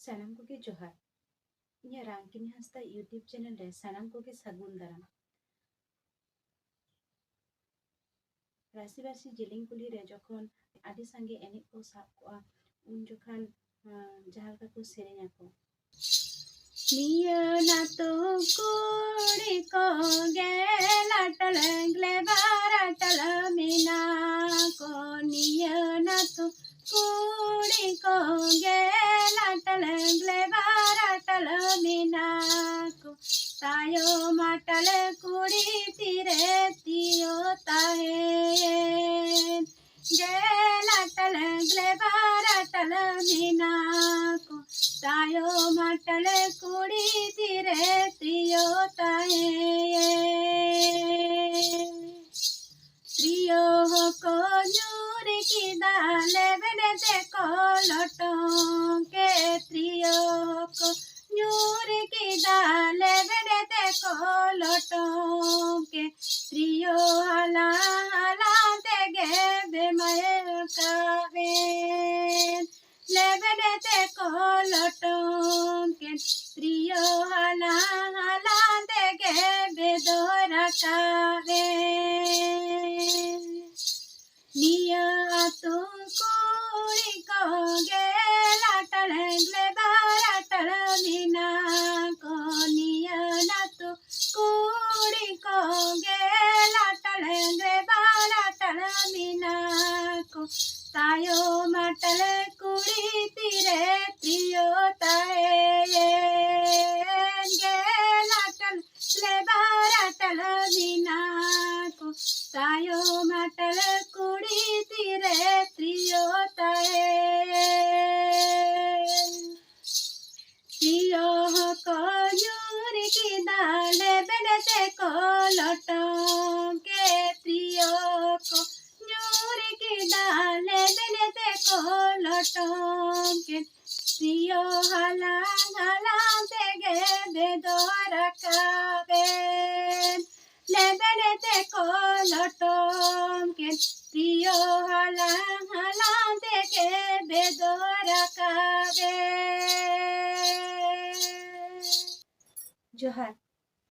सानाम कोगे जोहार इन्या रांकिनी Hansda YouTube channel रे सानाम कोगे सागुन दाराम राशिबासी जिलिंग कुली रे जखन आदि सांगे एने को साब कोआ उन जखान जहां का को सेरेnya को निया ना तो कुड़ी को गेला टलंगले बारा टलमिना को निया ना तो कुड़ी को गेला टलंगले बारा टलमिना को तायो माटल कुड़ी तीरे तियो ताहे गेला टलंगले बारा टलमिना को तायो माटल कुड़ी तीरे तियो ताहे त्रियो को न्यूर की दाले बेने को लटों के त्रियो को न्यूर की दाले बेने को लटों के त्रियो हला हला तेगे बेमय कावे लेबने को लटों के त्रियो हला हला तेगे बेदोरा कावे निया तो कुड़ी को गेला टलंगले बारा टलमिना को निया ना तो कुड़ी को गेला टलंगले बारा टलमिना को तायो माटल कुड़ी तीरे त्रियो ताए गेला टलंगले बारा टलमिना को तायो माटल कुड़ी तीरे त्रियो ताए त्रियो को यूर की दाले बेने को लटों के त्रियो को यूर की दाले बेने को लटों के त्रियो हला हला तेगे बेदोरा काबे लेबने को लटों के त्रियो हला हला तेगे बेदोरा काबे जोहार।